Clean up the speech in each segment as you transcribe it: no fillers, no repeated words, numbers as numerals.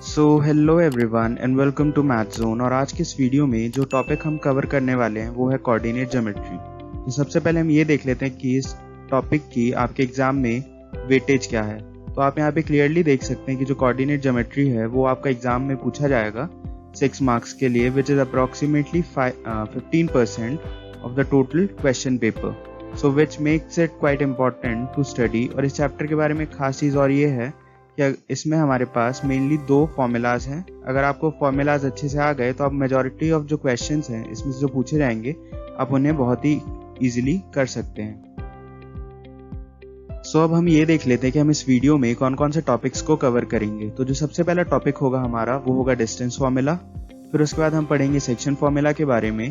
Hello everyone and welcome to math zone. और आज के इस वीडियो में जो टॉपिक हम कवर करने वाले हैं वो है कोऑर्डिनेट ज्योमेट्री। तो सबसे पहले हम ये देख लेते हैं कि इस टॉपिक की आपके एग्जाम में वेटेज क्या है। तो आप यहाँ पे क्लियरली देख सकते हैं कि जो कोऑर्डिनेट ज्योमेट्री है वो आपका एग्जाम में पूछा जाएगा 6 मार्क्स के लिए, which is approximately 15% of the total question paper. So which makes it quite important to study. और इस चैप्टर के बारे में खास चीज़ और ये है कि इसमें हमारे पास मेनली 2 फॉर्मूलाज हैं। अगर आपको फॉर्मूलाज अच्छे से आ गए तो आप मेजॉरिटी ऑफ जो क्वेश्चंस हैं इसमें से जो पूछे जाएंगे आप उन्हें बहुत ही इजीली कर सकते हैं। अब हम ये देख लेते हैं कि हम इस वीडियो में कौन कौन से टॉपिक्स को कवर करेंगे। तो जो सबसे पहला टॉपिक होगा हमारा वो होगा डिस्टेंस फॉर्मूला। फिर उसके बाद हम पढ़ेंगे सेक्शन फॉर्मूला के बारे में।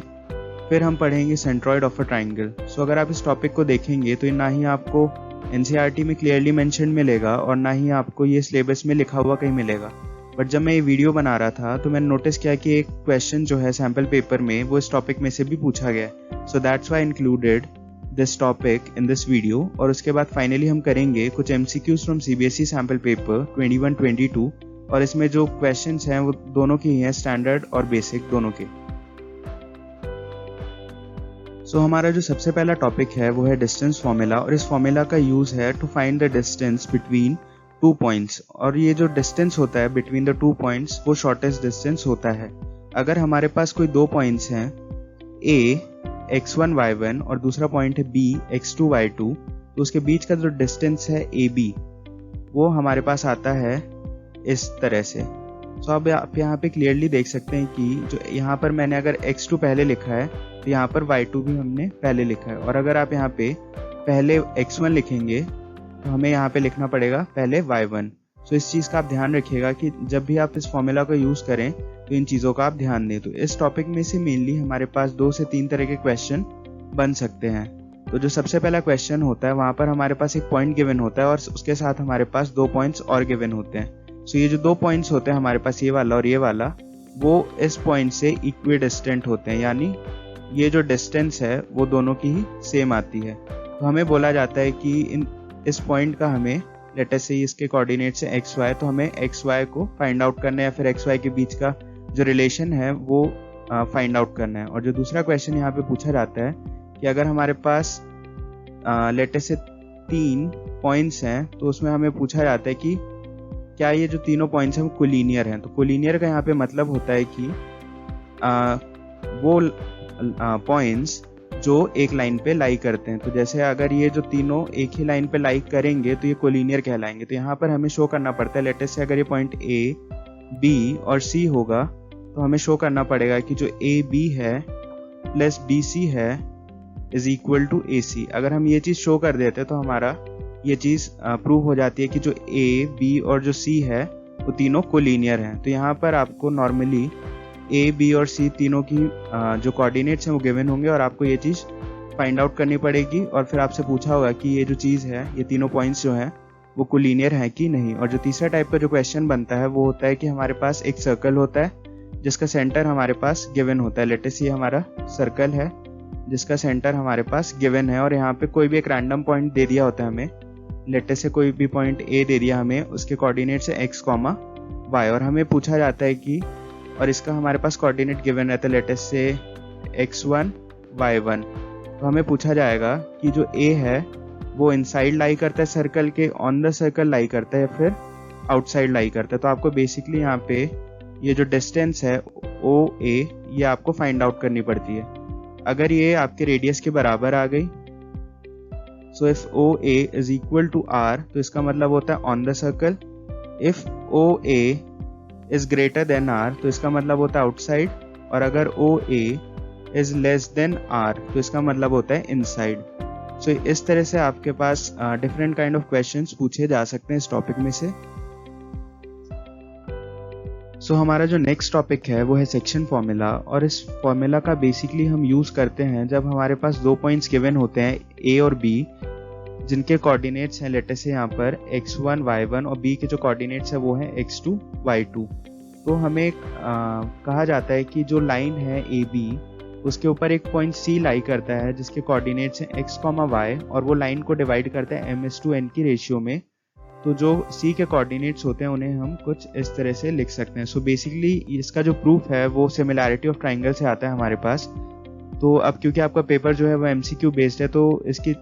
फिर हम पढ़ेंगे सेंट्रॉइड ऑफ अ ट्राइंगल। अगर आप इस टॉपिक को देखेंगे तो ना ही आपको एनसीईआरटी में क्लियरली मेंशन मिलेगा और ना ही आपको ये सिलेबस में लिखा हुआ कहीं मिलेगा। बट जब मैं ये वीडियो बना रहा था तो मैंने नोटिस किया कि एक क्वेश्चन जो है सैम्पल पेपर में वो इस टॉपिक में से भी पूछा गया। So that's why included this topic in this video. और उसके बाद फाइनली हम करेंगे कुछ MCQs from CBSE sample paper 21-22। और इसमें जो क्वेश्चंस हैं वो दोनों के ही हैं, स्टैंडर्ड और बेसिक दोनों के। हमारा जो सबसे पहला टॉपिक है वो है डिस्टेंस फॉर्मूला। और इस फॉर्मूला का यूज है to find the distance between 2 points. और ये जो डिस्टेंस होता है बिटवीन द 2 पॉइंट्स वो शॉर्टेस्ट डिस्टेंस होता है। अगर हमारे पास कोई 2 पॉइंट्स हैं A x1 y1 और दूसरा पॉइंट है B x2 y2, तो उसके बीच का जो डिस्टेंस है AB वो हमारे पास आता है इस तरह से। अब आप यहाँ पे क्लियरली देख सकते हैं कि जो यहाँ पर मैंने अगर x2 पहले लिखा है तो यहाँ पर y2 भी हमने पहले लिखा है। और अगर आप यहाँ पे पहले x1 लिखेंगे तो हमें यहाँ पे लिखना पड़ेगा पहले y1। इस चीज़ का आप ध्यान रखिएगा कि जब भी आप इस फॉर्मूला का यूज़ करें तो इन चीज़ों का आप ध्यान दें। तो इस टॉपिक में से मेनली हमारे पास 2 से 3 तरह के क्वेश्चन बन सकते हैं। तो जो सबसे पहला क्वेश्चन होता है वहाँ पर हमारे पास एक पॉइंट गिवन होता है और उसके साथ हमारे पास 2 पॉइंट्स और गिवन होते हैं। ये जो 2 पॉइंट्स होते हैं हमारे पास, ये वाला और ये वाला, वो इस पॉइंट से इक्वी डिस्टेंट होते हैं, यानी ये जो डिस्टेंस है वो दोनों की ही सेम आती है। तो हमें बोला जाता है कि इस पॉइंट का हमें लेट अस से इसके कोऑर्डिनेट्स है XY, तो हमें XY को फाइंड आउट करना है या फिर XY के बीच का जो रिलेशन है वो फाइंड आउट करना है। और जो दूसरा क्वेश्चन यहाँ पे पूछा जाता है कि अगर हमारे पास लेट अस से 3 पॉइंट्स हैं तो उसमें हमें पूछा जाता है कि क्या ये जो तीनों पॉइंट्स हैं वो कोलिनियर हैं। तो कोलिनियर का यहाँ पे मतलब होता है कि वो पॉइंट्स जो एक लाइन पे लाई करते हैं। तो जैसे अगर ये जो तीनों एक ही लाइन पे लाई करेंगे तो ये कोलिनियर कहलाएंगे। तो यहाँ पर हमें शो करना पड़ता है, लेट अस से अगर ये पॉइंट A, B और C होगा तो हमें शो करना पड़ेगा कि जो AB है प्लस BC है इज इक्वल टू AC। अगर हम ये चीज़ शो कर देते तो हमारा ये चीज़ प्रूव हो जाती है कि जो A, B और जो C है वो तीनों कोलिनियर हैं। तो यहाँ पर आपको नॉर्मली A, B और C तीनों की जो कोऑर्डिनेट्स हैं वो गिवन होंगे और आपको ये चीज़ फाइंड आउट करनी पड़ेगी। और फिर आपसे पूछा होगा कि ये जो चीज़ है, ये तीनों पॉइंट्स जो हैं वो कोलिनियर हैं कि नहीं। और जो तीसरा टाइप का जो क्वेश्चन बनता है वो होता है कि हमारे पास एक सर्कल होता है जिसका सेंटर हमारे पास गिवन होता है। लेट अस से ये हमारा सर्कल है जिसका सेंटर हमारे पास गिवन है और यहाँ पे कोई भी एक रैंडम पॉइंट दे दिया होता है हमें। लेट अस से कोई भी पॉइंट A दे दिया हमें, उसके कोऑर्डिनेट्स है x, y और हमें पूछा जाता है कि और इसका हमारे पास कोऑर्डिनेट गिवन रहता है लेट अस से x1 y1। तो हमें पूछा जाएगा कि जो A है वो इनसाइड लाई करता है सर्कल के, ऑन द सर्कल लाई करता है या फिर आउटसाइड लाई करता है। तो आपको बेसिकली यहाँ पे ये जो डिस्टेंस है OA ये आपको फाइंड आउट करनी पड़ती है। अगर ये आपके रेडियस के बराबर आ गई so if OA is equal to R तो इसका मतलब होता है on the circle. If OA is greater than R तो इसका मतलब होता है आउटसाइड। और अगर OA is less than R तो इसका मतलब होता है इनसाइड। इस तरह से आपके पास डिफरेंट काइंड ऑफ क्वेश्चंस पूछे जा सकते हैं इस टॉपिक में से। हमारा जो नेक्स्ट टॉपिक है वो है सेक्शन फॉर्मूला। और इस फॉर्मूला का बेसिकली हम यूज़ करते हैं जब हमारे पास 2 पॉइंट्स गिवन होते हैं A और B जिनके कोऑर्डिनेट्स हैं लेट अस से यहाँ पर x1 y1 और B के जो कोऑर्डिनेट्स है वो हैं x2 y2। तो हमें कहा जाता है कि जो लाइन है AB उसके ऊपर एक पॉइंट C लाई करता है जिसके कोऑर्डिनेट्स हैं x, y और वो लाइन को डिवाइड करता है m/n की रेशियो में तो जो C के कोऑर्डिनेट्स होते हैं उन्हें हम कुछ इस तरह से लिख सकते हैं। सो बेसिकली इसका जो प्रूफ है वो सिमिलैरिटी ऑफ ट्राइंगल से आता है हमारे पास। तो अब क्योंकि आपका पेपर जो है वो MCQ बेस्ड है तो इसकी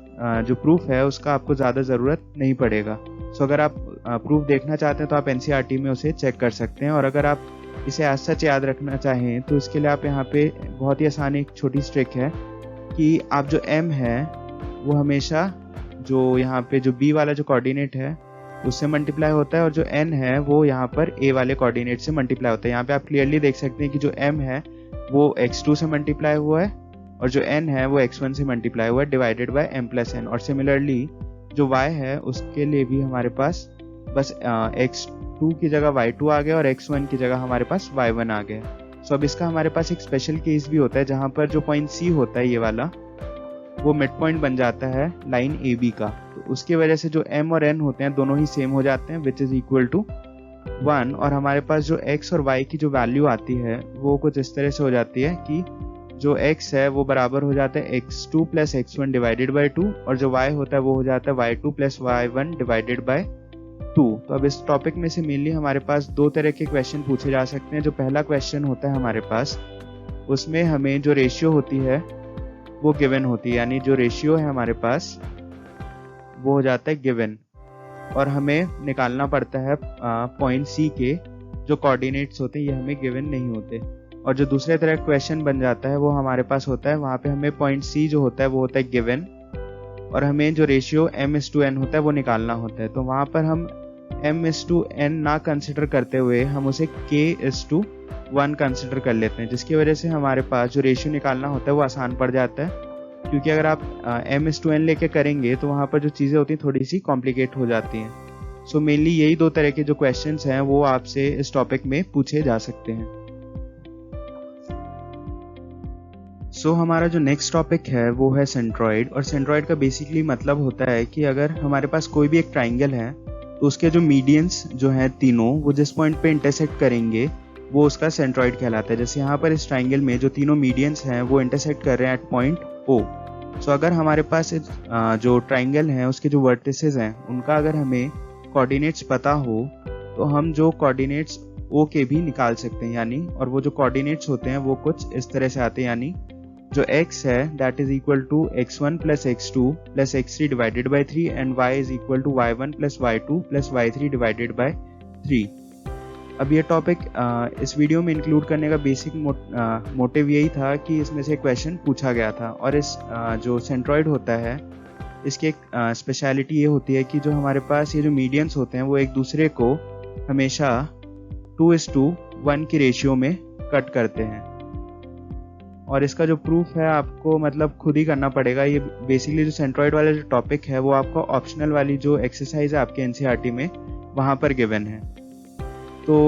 जो प्रूफ है उसका आपको ज़्यादा ज़रूरत नहीं पड़ेगा। सो अगर आप प्रूफ देखना चाहते हैं तो आप NCERT में उसे चेक कर सकते हैं, और अगर आप इसे आज सच याद रखना चाहें तो इसके लिए आप यहाँ पे बहुत ही आसान एक छोटी ट्रिक है कि आप जो M है वो हमेशा जो यहाँ पे जो B वाला जो कोऑर्डिनेट है उससे मल्टीप्लाई होता है, और जो N है वो यहाँ पर A वाले कोऑर्डिनेट से मल्टीप्लाई होता है। यहाँ पे आप क्लियरली देख सकते हैं कि जो M है वो x2 से मल्टीप्लाई हुआ है और जो N है वो x1 से मल्टीप्लाई हुआ है divided by M plus N। और सिमिलरली जो Y है उसके लिए भी हमारे पास बस x2 की जगह y2 आ गया और x1 की जगह हमारे पास y1 आ गया। सो अब इसका हमारे पास एक स्पेशल केस भी होता है जहाँ पर जो पॉइंट C होता है ये वाला वो मिड पॉइंट बन जाता है लाइन AB का। तो उसकी वजह से जो M और N होते हैं दोनों ही सेम हो जाते हैं विच इज इक्वल टू 1, और हमारे पास जो x और y की जो वैल्यू आती है वो कुछ इस तरह से हो जाती है कि जो x है वो बराबर हो जाता है x2 plus x1 divided by 2, और जो y होता है वो हो जाता है y2 plus y1 divided by 2। तो अब इस टॉपिक में से मेनली हमारे पास दो तरह के क्वेश्चन पूछे जा सकते हैं। जो पहला क्वेश्चन होता है हमारे पास उसमें हमें जो रेशियो होती है वो गिवन होती है, यानी जो रेशियो है हमारे पास वो हो जाता है गिवन, और हमें निकालना पड़ता है पॉइंट C के जो कोऑर्डिनेट्स होते हैं ये हमें गिवन नहीं होते। और जो दूसरे तरह का क्वेश्चन बन जाता है वो हमारे पास होता है वहाँ पे हमें पॉइंट C जो होता है वो होता है गिवन, और हमें जो रेशियो M/N होता है वो निकालना होता है। तो वहाँ पर हम M/N ना कंसिडर करते हुए हम उसे K/1 कंसिडर कर लेते हैं, जिसकी वजह से हमारे पास जो रेशियो निकालना होता है वो आसान पड़ जाता है। क्योंकि अगर आप M/N लेके करेंगे तो वहाँ पर जो चीज़ें होती हैं थोड़ी सी कॉम्प्लिकेट हो जाती हैं। सो मेनली यही दो तरह के जो क्वेश्चंस हैं वो आपसे इस टॉपिक में पूछे जा सकते हैं। सो हमारा जो नेक्स्ट टॉपिक है वो है सेंट्रॉइड, और सेंट्रॉइड का बेसिकली मतलब होता है कि अगर हमारे पास कोई भी एक ट्राइंगल है तो उसके जो मीडियंस जो हैं तीनों वो जिस पॉइंट पे इंटरसेक्ट करेंगे वो उसका सेंट्रॉइड कहलाता है। जैसे यहाँ पर इस ट्राइंगल में जो तीनों मीडियंस हैं वो इंटरसेक्ट कर रहे हैं एट पॉइंट O। सो अगर हमारे पास जो ट्राइंगल है उसके जो वर्टिसेस हैं उनका अगर हमें कोऑर्डिनेट्स पता हो तो हम जो कोऑर्डिनेट्स O के भी निकाल सकते हैं, यानी और वो जो कोऑर्डिनेट्स होते हैं वो कुछ इस तरह से आते हैं, यानी जो x है that is equal to x1 plus x2 plus x3 divided by 3 and y is equal to y1 plus y2 plus y3 divided by 3। अब ये टॉपिक इस वीडियो में इंक्लूड करने का बेसिक मोटिव यही था कि इसमें से क्वेश्चन पूछा गया था। और इस जो सेंट्रॉइड होता है इसकी एक स्पेशलिटी ये होती है कि जो हमारे पास ये जो मीडियंस होते हैं वो एक दूसरे को हमेशा 2:1 की रेशियो में कट करते हैं। और इसका जो प्रूफ है आपको मतलब खुद ही करना पड़ेगा। ये बेसिकली जो सेंट्रॉइड वाला जो टॉपिक है वो आपको ऑप्शनल वाली जो एक्सरसाइज है आपके NCERT में वहाँ पर गिवन है। तो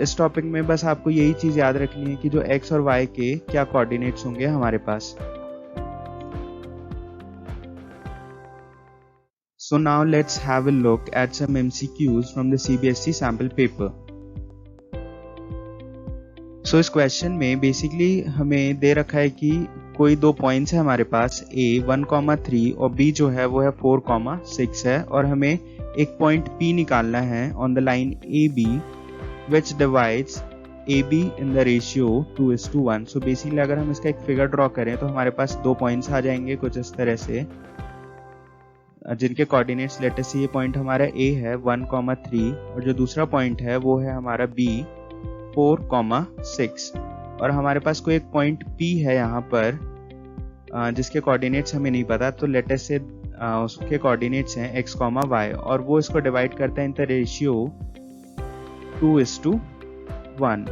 इस टॉपिक में बस आपको यही चीज़ याद रखनी है कि जो x और y के क्या कोऑर्डिनेट्स होंगे हमारे पास। So now let's have a look at some MCQs from the CBSE sample paper. So इस क्वेश्चन में बेसिकली हमें दे रखा है कि कोई दो पॉइंट्स है हमारे पास A 1,3 और B जो है वो है 4,6 है, और हमें एक पॉइंट P निकालना है on the line AB which divides AB in the ratio 2:1। So basically अगर हम इसका एक फिगर ड्रॉ करें तो हमारे पास दो पॉइंट्स आ जाएंगे कुछ इस तरह से, जिनके कोऑर्डिनेट्स लेटर से ये पॉइंट हमारा A है 1,3 और जो दूसरा पॉइंट है वो है हमारा B 4,6, और हमारे पास कोई एक पॉइंट P है यहाँ पर जिसके कोऑर्डिनेट्स हमें नहीं पता। तो लेटर से उसके कोऑर्डिनेट्स हैं x, y, और वो इसको डिवाइड करता है इन द रेशियो 2:1।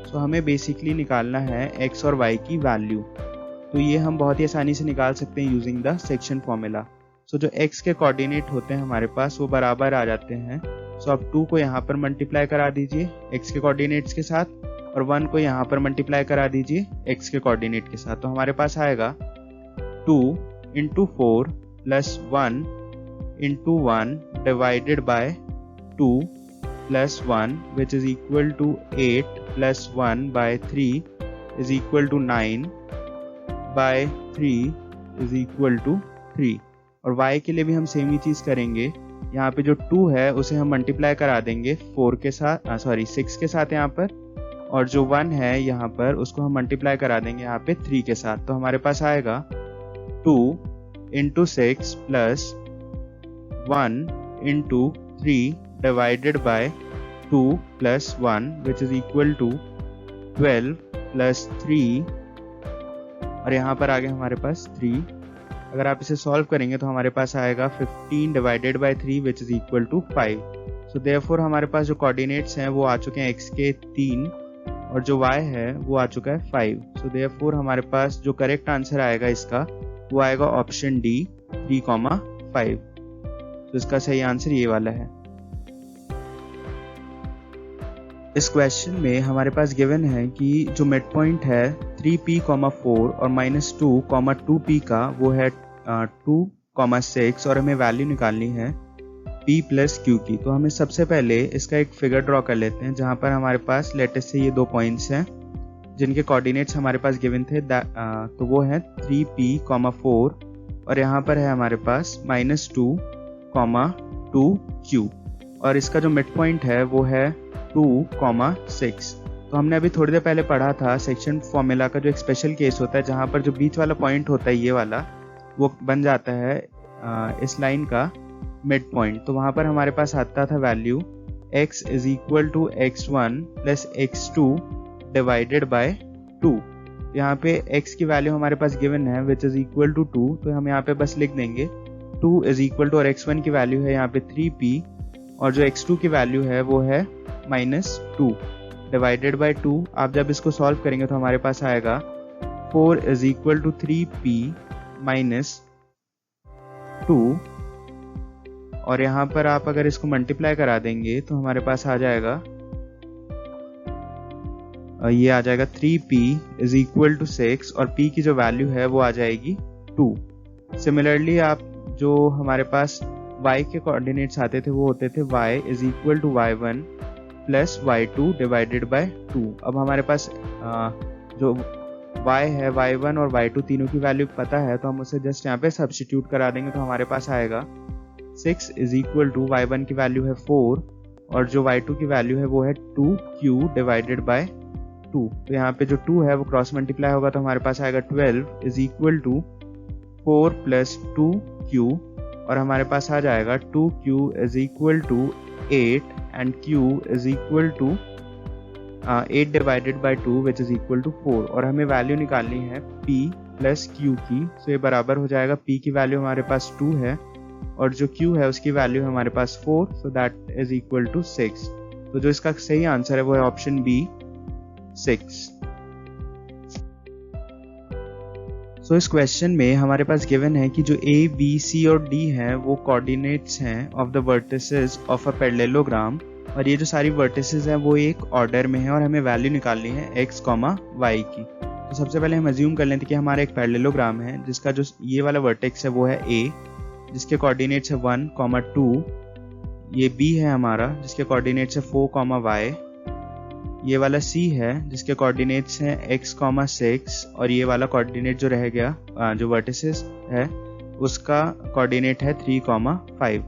सो हमें बेसिकली निकालना है x और y की वैल्यू। तो ये हम बहुत ही आसानी से निकाल सकते हैं यूजिंग द सेक्शन फॉर्मूला। सो जो x के कोऑर्डिनेट होते हैं हमारे पास वो बराबर आ जाते हैं। सो अब 2 को यहाँ पर मल्टीप्लाई करा दीजिए x के कोऑर्डिनेट्स के साथ, और 1 को यहाँ पर मल्टीप्लाई करा दीजिए x के कोऑर्डिनेट के साथ। तो हमारे पास आएगा 2 × 4 plus 1 × 1 divided by 2 plus 1 which is equal to 8 plus 1 by 3 is equal to 9 by 3 is equal to 3। और y के लिए भी हम सेम ही चीज करेंगे। यहाँ पे जो 2 है उसे हम मल्टीप्लाई करा देंगे 4 के साथ, 6 के साथ यहाँ पर, और जो 1 है यहाँ पर उसको हम मल्टीप्लाई करा देंगे यहाँ पे 3 के साथ। तो हमारे पास आएगा 2 into 6 plus 1 into 3 divided by 2 plus 1 which is equal to 12 plus 3, और यहाँ पर आ गया हमारे पास 3। अगर आप इसे सॉल्व करेंगे तो हमारे पास आएगा 15 divided by 3 which is equal to 5। So therefore हमारे पास जो कोऑर्डिनेट्स हैं वो आ चुके हैं x के 3 और जो y है वो आ चुका है 5। सो देयरफॉर हमारे पास जो करेक्ट आंसर आएगा इसका वो आएगा ऑप्शन डी 3,5। तो इसका सही आंसर ये वाला है। इस क्वेश्चन में हमारे पास गिवन है कि जो मिड पॉइंट है 3p,4 और -2, 2p का वो है 2,6 और हमें वैल्यू निकालनी है p प्लस q की। तो हमें सबसे पहले इसका एक फिगर ड्रॉ कर लेते हैं जहां पर हमारे पास लेटेस्ट से ये 2 पॉइंट्स हैं जिनके कोऑर्डिनेट्स हमारे पास गिवन थे, तो वो है 3p,4 और यहाँ पर है हमारे पास -2, 2q और इसका जो मिड पॉइंट है वो है 2,6। तो हमने अभी थोड़ी देर पहले पढ़ा था सेक्शन फॉर्मूला का जो एक स्पेशल केस होता है जहां पर जो बीच वाला पॉइंट होता है ये वाला वो बन जाता है इस लाइन का मिड पॉइंट। तो वहां पर हमारे पास आता था value x is equal to x1 plus x2 divided by 2। यहाँ पे x की वैल्यू हमारे पास गिवन है विच इज इक्वल टू 2, तो हम यहाँ पे बस लिख देंगे 2 इज इक्वल टू, और x1 की वैल्यू है यहाँ पे 3p और जो x2 की वैल्यू है वो है -2 डिवाइडेड बाय 2। आप जब इसको सॉल्व करेंगे तो हमारे पास आएगा 4 is equal to 3p minus 2, और यहाँ पर आप अगर इसको मल्टीप्लाई करा देंगे तो हमारे पास आ जाएगा ये आ जाएगा 3p इज इक्वल टू 6 और p की जो वैल्यू है वो आ जाएगी 2। सिमिलरली आप जो हमारे पास y के कोऑर्डिनेट्स आते थे वो होते थे y is equal to y1 plus y2 divided by 2। अब हमारे पास जो y है y1 और y2 तीनों की वैल्यू पता है तो हम उसे जस्ट यहाँ पे सब्स्टिट्यूट करा देंगे तो हमारे पास आएगा 6 इज इक्वल टू y1 की वैल्यू है 4 और जो y2 की वैल्यू है वो है 2q डिवाइडेड बाय 2। तो यहाँ पे जो 2 है वो क्रॉस मल्टीप्लाई होगा तो हमारे पास आएगा 12 is equal to 4 plus 2q और हमारे पास आ जाएगा 2q is equal to 8 and q is equal to 8 divided by 2 which is equal to 4 और हमें वैल्यू निकालनी है p प्लस q की। तो ये बराबर हो जाएगा, p की वैल्यू हमारे पास 2 है और जो q है उसकी वैल्यू है हमारे पास 4, so that is equal to 6। तो जो इसका सही आंसर है वो है ऑप्शन बी 6। सो इस क्वेश्चन में हमारे पास गिवन है कि जो a, b, c और d हैं वो कोऑर्डिनेट्स हैं of the vertices of a parallelogram और ये जो सारी वर्टिसेस हैं वो एक ऑर्डर में है और हमें वैल्यू निकालनी है x, y की। तो सबसे पहले हम अज्यूम कर लेते हैं कि हमारा एक पैरेललोग्राम है जिसका जो ये वाला वर्टेक्स है वो है a जिसके कोऑर्डिनेट्स है 1, 2, ये b है हमारा जिसके कोऑर्डिनेट्स है 4, y, ये वाला c है जिसके कोऑर्डिनेट्स हैं x, 6 और ये वाला कोऑर्डिनेट जो रह गया जो वर्टिसेस है उसका कोऑर्डिनेट है 3, 5।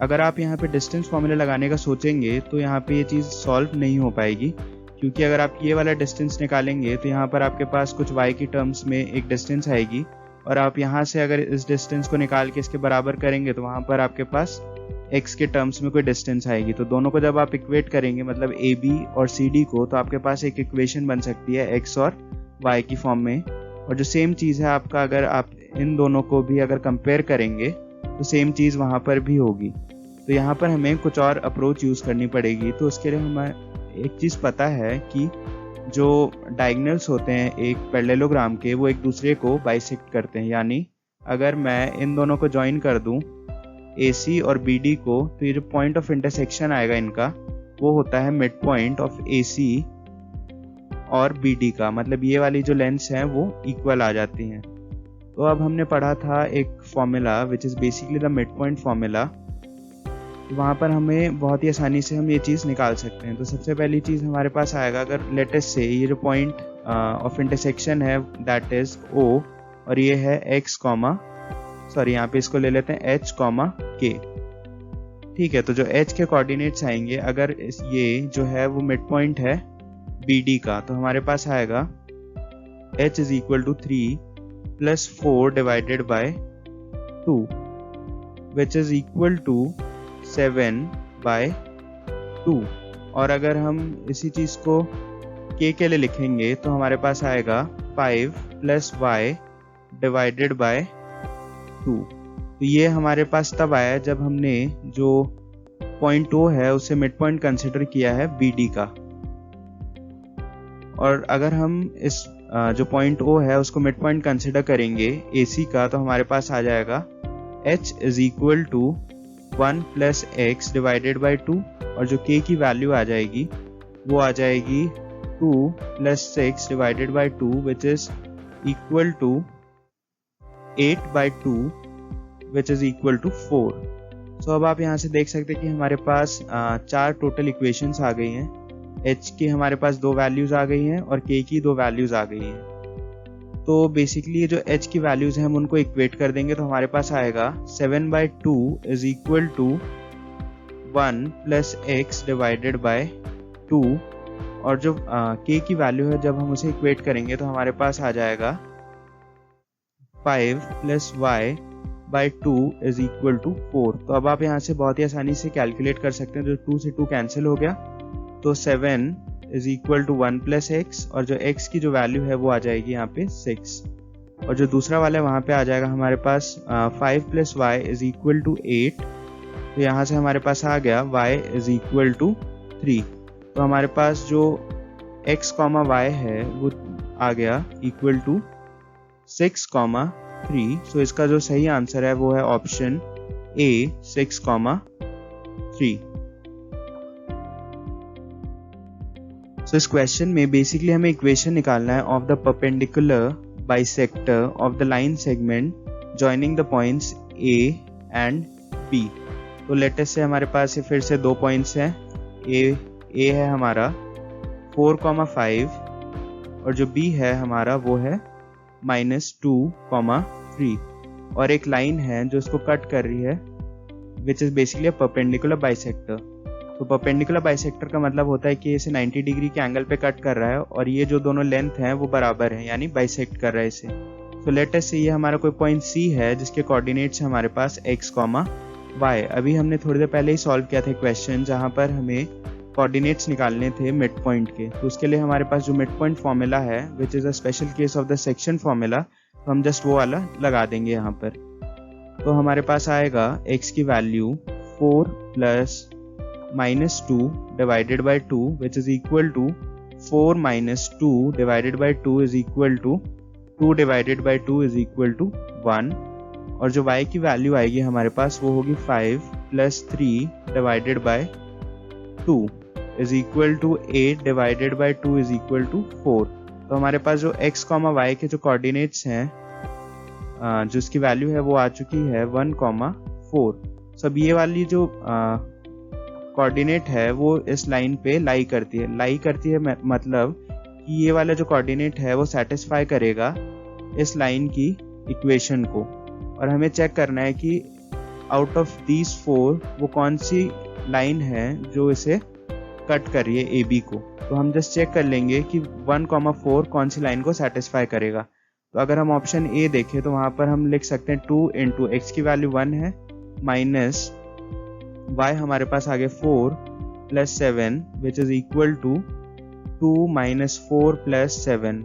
अगर आप यहाँ पे डिस्टेंस फॉर्मूला लगाने का सोचेंगे तो यहाँ पे ये चीज़ सॉल्व नहीं हो पाएगी क्योंकि अगर आप ये वाला डिस्टेंस निकालेंगे तो यहाँ पर आपके पास कुछ y की टर्म्स में एक डिस्टेंस आएगी और आप यहाँ से अगर इस डिस्टेंस को निकाल के इसके बराबर करेंगे तो वहाँ पर आपके पास x के टर्म्स में कोई डिस्टेंस आएगी। तो दोनों को जब आप इक्वेट करेंगे मतलब AB और CD को तो आपके पास एक इक्वेशन बन सकती है x और y की फॉर्म में। और जो सेम चीज़ है आपका अगर आप इन दोनों को भी अगर कंपेयर करेंगे तो सेम चीज़ वहाँ पर भी होगी। तो यहाँ पर हमें कुछ और अप्रोच यूज़ करनी पड़ेगी। तो उसके लिए हमें एक चीज़ पता है कि जो डायगोनल्स होते हैं एक पैरेललोग्राम के वो एक दूसरे को बाइसेक्ट करते हैं, यानी अगर मैं इन दोनों को ज्वाइन कर दूं AC और BD को तो ये जो पॉइंट ऑफ इंटरसेक्शन आएगा इनका वो होता है मिड पॉइंट ऑफ AC और BD का, मतलब ये वाली जो लेंथ्स हैं वो इक्वल आ जाती हैं। तो अब हमने पढ़ा था एक formula which is basically the mid point formula. वहाँ पर हमें बहुत ही आसानी से हम ये चीज़ निकाल सकते हैं। तो सबसे पहली चीज़ हमारे पास आएगा अगर लेटेस्ट से ये जो पॉइंट ऑफ इंटरसेक्शन है दैट इज O और ये है x, यहाँ पे इसको ले लेते हैं h, k। ठीक है, तो जो h के कोऑर्डिनेट्स आएंगे, अगर ये जो है वो मिड पॉइंट है BD का, तो हमारे पास आएगा h is equal to 3 plus 4 divided by 2 which is equal to 7 by 2। और अगर हम इसी चीज को k के लिए लिखेंगे तो हमारे पास आएगा 5 प्लस y डिवाइडेड बाय 2। तो ये हमारे पास तब आया जब हमने जो पॉइंट O है उसे मिड पॉइंट कंसिडर किया है BD का। और अगर हम इस जो पॉइंट O है उसको मिड पॉइंट कंसिडर करेंगे AC का, तो हमारे पास आ जाएगा h is equal to 1 plus x divided by 2, और जो k की वैल्यू आ जाएगी वो आ जाएगी 2 plus 6 divided by 2 which is equal to 8 by 2 which is equal to 4। So अब आप यहाँ से देख सकते हैं कि हमारे पास 4 टोटल इक्वेशंस आ गई हैं। h की हमारे पास 2 वैल्यूज आ गई हैं और k की 2 वैल्यूज आ गई हैं। तो बेसिकली जो h की वैल्यूज हैं हम उनको इक्वेट कर देंगे, तो हमारे पास आएगा 7 by 2 is equal to 1 plus x divided by 2, और जो k की वैल्यू है जब हम उसे इक्वेट करेंगे तो हमारे पास आ जाएगा 5 plus y by 2 is equal to 4। तो अब आप यहाँ से बहुत ही आसानी से कैलकुलेट कर सकते हैं, जो 2 से 2 कैंसिल हो गया, तो 7 is equal to 1 plus x, और जो x की जो वैल्यू है वो आ जाएगी यहाँ पे 6, और जो दूसरा वाला है वहाँ पे आ जाएगा हमारे पास 5 plus y is equal to 8। तो यहाँ से हमारे पास आ गया y इज इक्वल टू 3। तो हमारे पास जो x कॉमा y है वो आ गया इक्वल टू 6,3। सो इसका जो सही आंसर है वो है ऑप्शन A 6,3। सो इस क्वेश्चन में बेसिकली हमें इक्वेशन निकालना है of the perpendicular bisector of the line segment joining the points A and B। तो लेट अस से हमारे पास फिर से 2 पॉइंट्स हैं, A है हमारा 4,5 और जो B है हमारा वो है -2,3, और एक लाइन है जो इसको कट कर रही है which is basically a perpendicular bisector. तो परपेंडिकुलर बाइसेक्टर का मतलब होता है कि इसे 90 डिग्री के एंगल पे कट कर रहा है और ये जो दोनों लेंथ हैं वो बराबर है, यानी बाइसेक्ट कर रहा है इसे। तो लेट अस से ये हमारा कोई पॉइंट C है जिसके कोऑर्डिनेट्स हमारे पास x, y। अभी हमने थोड़ी देर पहले ही सॉल्व किया था क्वेश्चन जहां पर हमें कोऑर्डिनेट्स निकालने थे मिड पॉइंट के। तो उसके लिए हमारे पास जो मिड पॉइंट फॉर्मूला है which is a special case of the section formula, तो हम जस्ट वो वाला लगा देंगे यहाँ पर। तो हमारे पास आएगा x की value 4 plus -2 divided by 2 which is equal to 4 minus 2 divided by 2 is equal to 2 divided by 2 is equal to 1, और जो y की वैल्यू आएगी हमारे पास वो होगी 5 plus 3 divided by 2 is equal to 8 divided by 2 is equal to 4। तो हमारे पास जो x, y के जो कोऑर्डिनेट्स हैं जो इसकी वैल्यू है वो आ चुकी है 1,4। सब ये वाली जो कोऑर्डिनेट है वो इस लाइन पे लाई करती है मतलब कि ये वाला जो कोऑर्डिनेट है वो सेटिस्फाई करेगा इस लाइन की इक्वेशन को, और हमें चेक करना है कि आउट ऑफ दीज 4 वो कौन सी लाइन है जो इसे कट कर रही है AB को। तो हम जस्ट चेक कर लेंगे कि 1,4 कौन सी लाइन को सेटिस्फाई करेगा। तो अगर हम ऑप्शन A देखें तो वहां पर हम लिख सकते हैं 2 इंटू x की वैल्यू 1 है माइनस y हमारे पास आगे 4 plus 7 which is equal to 2 minus 4 plus 7।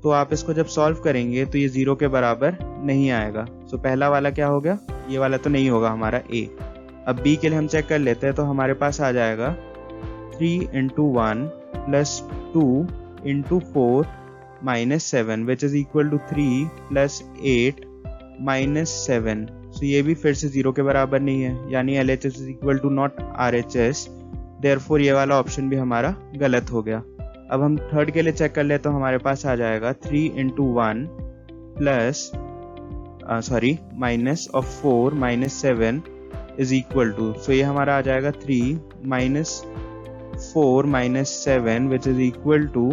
तो आप इसको जब सॉल्व करेंगे तो ये 0 के बराबर नहीं आएगा। सो पहला वाला क्या हो गया, ये वाला तो नहीं होगा हमारा A। अब B के लिए हम चेक कर लेते हैं, तो हमारे पास आ जाएगा 3 into 1 plus 2 into 4 minus 7 which is equal to 3 plus 8 minus 7। So ये भी फिर से 0 के बराबर नहीं है, यानी LHS is equal to not RHS, therefore ये वाला ऑप्शन भी हमारा गलत हो गया। अब हम थर्ड के लिए चेक कर ले तो हमारे पास आ जाएगा 3 into 1 plus minus of 4 minus 7 is equal to, so ये हमारा आ जाएगा 3 minus 4 minus 7 which is equal to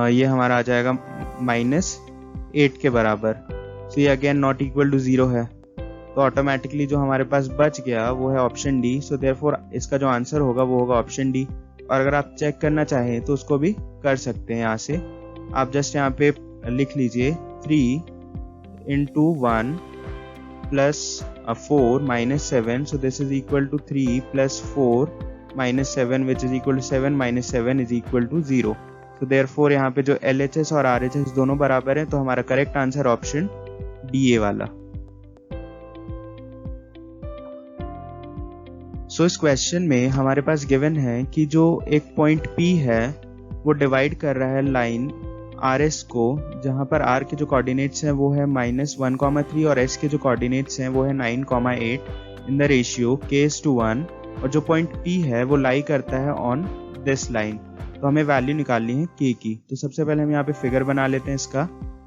ये हमारा आ जाएगा -8 के बराबर। सो ये अगेन नॉट इक्वल टू 0 है। तो तो ऑटोमेटिकली जो हमारे पास बच गया वो है ऑप्शन डी। सो देयरफॉर इसका जो आंसर होगा वो होगा ऑप्शन डी। और अगर आप चेक करना चाहें तो उसको भी कर सकते हैं। यहाँ से आप जस्ट यहाँ पे लिख लीजिए 3 into 1 plus 4 minus 7, so this is equal to 3 plus 4 minus 7 which is equal to 7 minus 7 is equal to 0. So therefore यहाँ पे जो LHS और RHS दोनों बराबर हैं, तो हमारा करेक्ट आंसर ऑप्शन DA वाला। सो इस क्वेश्चन में हमारे पास गिवन है कि जो एक पॉइंट P है वो डिवाइड कर रहा है लाइन RS को, जहां पर R के जो कोऑर्डिनेट्स हैं वो है -1,3 और S के जो कोऑर्डिनेट्स हैं वो है 9,8 इन द रेशियो k:1, और जो पॉइंट P है वो लाई करता है ऑन दिस लाइन। तो हमें वैल्यू निकालनी है k की। तो सबसे पहले हम यहाँ पे फिगर बना लेते हैं इसका।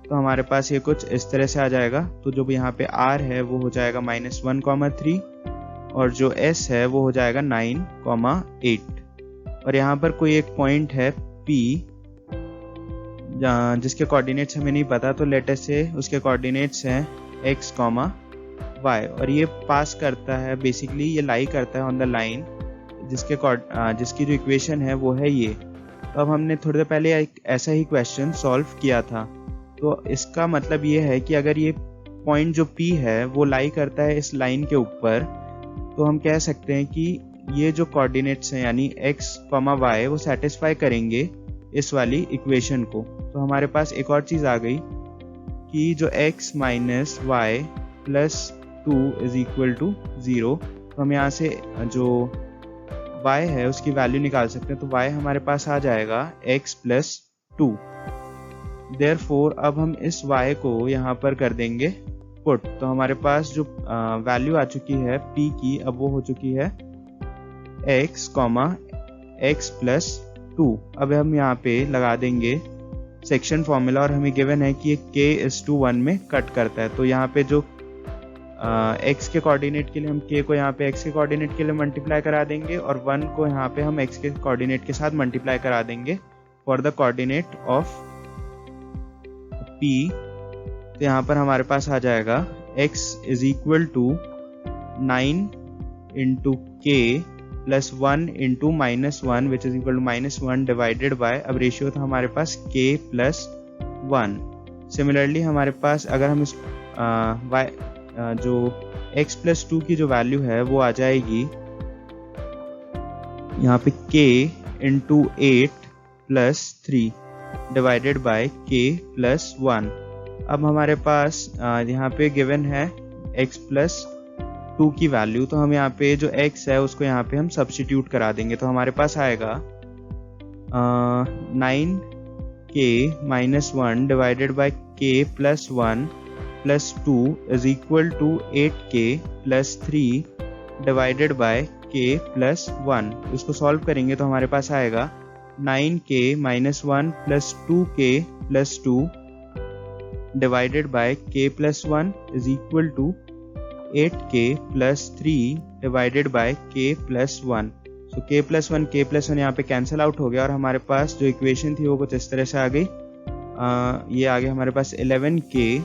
तो हमारे पास ये कुछ इस तरह से आ जाएगा। तो जो यहाँ पे R है वो हो जाएगा -1,3 और जो S है वो हो जाएगा 9,8। और यहाँ पर कोई एक पॉइंट है P जिसके कोऑर्डिनेट्स हमें नहीं पता, तो लेट अस से उसके कोऑर्डिनेट्स हैं x, y, और ये पास करता है, बेसिकली ये लाई करता है ऑन द लाइन जिसकी जो इक्वेशन है वो है ये। तो अब हमने थोड़ी देर पहले एक ऐसा ही क्वेश्चन सॉल्व किया था। तो इसका मतलब ये है कि अगर ये पॉइंट जो P है वो लाई करता है इस लाइन के ऊपर, तो हम कह सकते हैं कि ये जो कोऑर्डिनेट्स हैं यानी x, y वो सेटिस्फाई करेंगे इस वाली इक्वेशन को। तो हमारे पास एक और चीज आ गई कि जो x minus y plus 2 is equal to 0। तो हम यहाँ से जो y है उसकी वैल्यू निकाल सकते हैं। तो y हमारे पास आ जाएगा x प्लस 2। देयरफॉर अब हम इस y को यहाँ पर कर देंगे पुट। तो हमारे पास जो वैल्यू आ चुकी है p की, अब वो हो चुकी है x, x प्लस 2। अब हम यहाँ पे लगा देंगे सेक्शन फॉर्मूला, और हमें गिवन है कि ये k:1 में कट करता है। तो यहाँ पे जो x के कोऑर्डिनेट के लिए हम k को यहाँ पे x के कोऑर्डिनेट के लिए मल्टीप्लाई करा देंगे और 1 को यहाँ पे हम x के कोऑर्डिनेट के साथ मल्टीप्लाई करा देंगे for the coordinate of p। तो यहाँ पर हमारे पास आ जाएगा x is equal to 9 into k plus 1 into -1 which is equal to -1 divided by, अब रेशियो था हमारे पास k प्लस 1। सिमिलरली हमारे पास अगर हम इस जो x प्लस 2 की जो वैल्यू है वो आ जाएगी यहाँ पे k into 8 plus 3 divided by k plus 1। अब हमारे पास यहाँ पे गिवन है x प्लस 2 की वैल्यू, तो हम यहाँ पे जो x है उसको यहाँ पे हम सब्स्टिट्यूट करा देंगे। तो हमारे पास आएगा 9k minus 1 divided by k plus 1 plus 2 is equal to 8k plus 3 divided by k plus 1। इसको सॉल्व करेंगे तो हमारे पास आएगा 9k minus 1 plus 2k plus 2 divided by k plus 1 is equal to 8k plus 3 divided by k plus 1। So k plus 1 यहाँ पे cancel out हो गया और हमारे पास जो इक्वेशन थी वो कुछ इस तरह से आ गई। ये आ गया हमारे पास 11k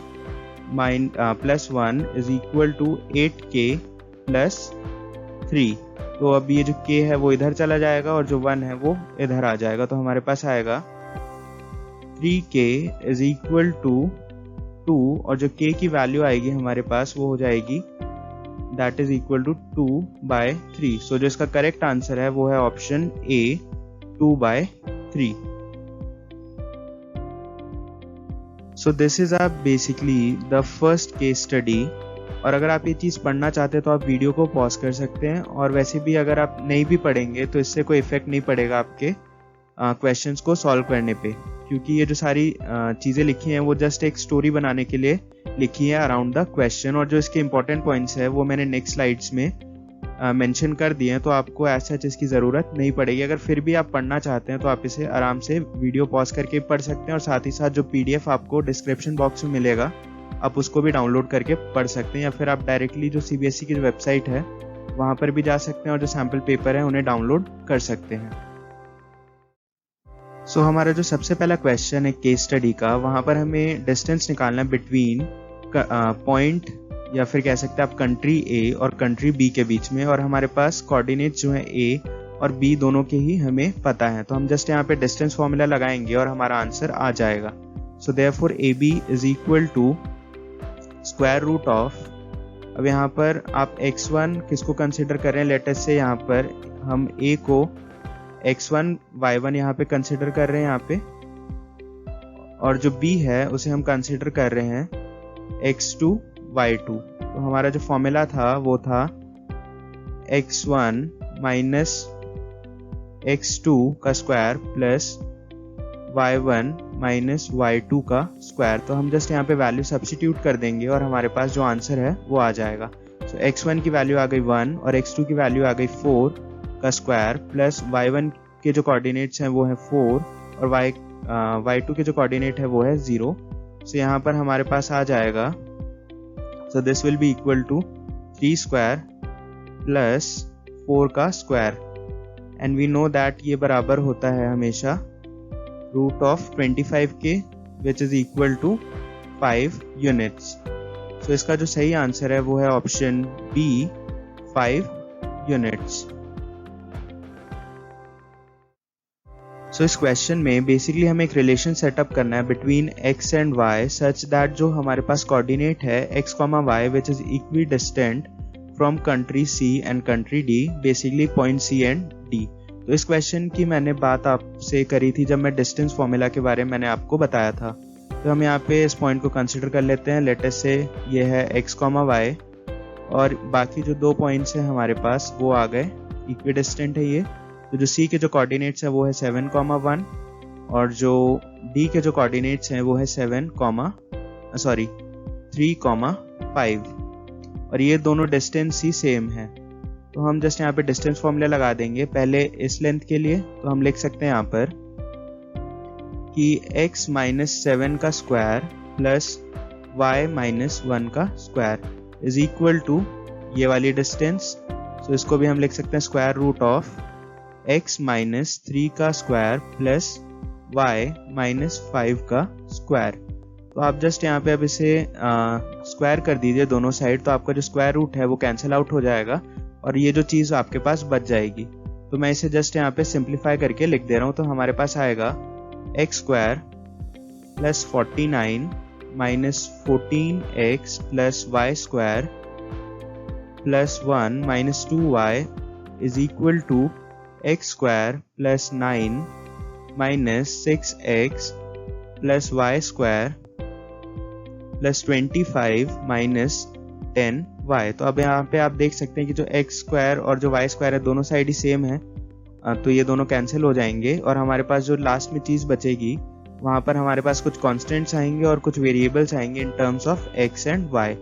plus 1 is equal to 8k plus 3। तो अब ये जो k है वो इधर चला जाएगा और जो 1 है वो इधर आ जाएगा। तो हमारे पास आएगा 3k इज इक्वल टू 2 और जो k की वैल्यू आएगी हमारे पास वो हो जाएगी दैट इज इक्वल टू 2/3। सो जो इसका करेक्ट आंसर है वो है option A 2/3। So this is basically the first case study. और अगर आप ये चीज़ पढ़ना चाहते हैं तो आप वीडियो को पॉज कर सकते हैं, और वैसे भी अगर आप नहीं भी पढ़ेंगे तो इससे कोई इफेक्ट नहीं पड़ेगा आपके क्वेश्चंस को सॉल्व करने पे, क्योंकि ये जो सारी चीज़ें लिखी हैं वो जस्ट एक स्टोरी बनाने के लिए लिखी है अराउंड द क्वेश्चन। और जो इसके इंपॉर्टेंट पॉइंट्स है वो मैंने नेक्स्ट स्लाइड्स में मेंशन कर दिए हैं, तो आपको ऐसा चीज़ की ज़रूरत नहीं पड़ेगी। अगर फिर भी आप पढ़ना चाहते हैं तो आप इसे आराम से वीडियो पॉज करके पढ़ सकते हैं, और साथ ही साथ जो PDF आपको डिस्क्रिप्शन बॉक्स में मिलेगा आप उसको भी डाउनलोड करके पढ़ सकते हैं, या फिर आप डायरेक्टली जो CBSE की जो वेबसाइट है वहाँ पर भी जा सकते हैं और जो सैम्पल पेपर है उन्हें डाउनलोड कर सकते हैं। सो हमारा जो सबसे पहला क्वेश्चन है केस स्टडी का, वहाँ पर हमें डिस्टेंस निकालना बिटवीन पॉइंट या फिर कह सकते हैं आप कंट्री ए और कंट्री बी के बीच में, और हमारे पास कोऑर्डिनेट जो है ए और बी दोनों के ही हमें पता है, तो हम जस्ट यहाँ पे डिस्टेंस फॉर्मूला लगाएंगे और हमारा आंसर आ जाएगा। So therefore AB is equal to square root of, अब यहाँ पर आप x1 किसको कंसिडर कर रहे हैं, लेट अस से यहाँ पर हम a को x1 y1 यहाँ पे कंसिडर कर रहे हैं यहाँ पे, और जो b है उसे हम कंसिडर कर रहे हैं x2 y2। तो हमारा जो फॉर्मूला था वो था x1 माइनस x2 का square plus y1 minus y2 का स्क्वायर। तो हम जस्ट यहाँ पे वैल्यू सब्स्टिट्यूट कर देंगे और हमारे पास जो आंसर है वो आ जाएगा। सो x1 की वैल्यू आ गई 1 और x2 की वैल्यू आ गई 4 का स्क्वायर प्लस y1 के जो कोऑर्डिनेट्स हैं वो है 4 और y2 के जो कोऑर्डिनेट है वो है 0। सो यहाँ पर हमारे पास आ जाएगा, so this will be equal to 3 square plus 4 का square, and we know that ये बराबर होता है हमेशा रूट ऑफ 25 के, which is equal to 5 units. So इसका जो सही आंसर है वो है ऑप्शन बी 5 यूनिट्स। सो इस क्वेश्चन में बेसिकली हमें एक रिलेशन सेटअप करना है between x and y such that जो हमारे पास कोऑर्डिनेट है x, y which is equi distant from country C and country D, basically point C and D। तो इस क्वेश्चन की मैंने बात आपसे करी थी जब मैं डिस्टेंस फॉर्मूला के बारे में मैंने आपको बताया था। तो हम यहाँ पे इस पॉइंट को कंसिडर कर लेते हैं, लेट अस से ये है x, y और बाकी जो 2 पॉइंट्स हैं हमारे पास वो आ गए इक्वी डिस्टेंट है ये। तो जो C के जो कोऑर्डिनेट्स है वो है 7, 1 और जो D के जो कोऑर्डिनेट्स हैं वो है 3, 5 और ये दोनों डिस्टेंस ही सेम है। तो हम जस्ट यहाँ पे डिस्टेंस फॉर्मूला लगा देंगे पहले इस लेंथ के लिए। तो हम लिख सकते हैं यहाँ पर कि x माइनस 7 का स्क्वायर प्लस y माइनस 1 का स्क्वायर इज इक्वल टू ये वाली डिस्टेंस। तो इसको भी हम लिख सकते हैं square root of x minus 3 का स्क्वायर प्लस y माइनस 5 का स्क्वायर। तो आप जस्ट यहाँ पे अब इसे स्क्वायर कर दीजिए दोनों साइड, तो आपका जो स्क्वायर रूट है वो कैंसिल आउट हो जाएगा और ये जो चीज़ आपके पास बच जाएगी। तो मैं इसे जस्ट यहाँ पे सिंप्लीफाई करके लिख दे रहा हूँ। तो हमारे पास आएगा x square plus 49 minus 14x plus y square plus 1 minus 2y is equal to x square plus 9 minus 6x plus y square plus 25 minus 10y। तो अब यहाँ पे आप देख सकते हैं कि जो x स्क्वायर और जो y स्क्वायर है दोनों साइड ही सेम है, तो ये दोनों कैंसिल हो जाएंगे और हमारे पास जो लास्ट में चीज़ बचेगी वहाँ पर हमारे पास कुछ कॉन्स्टेंट्स आएंगे और कुछ वेरिएबल्स आएंगे in terms of x and y।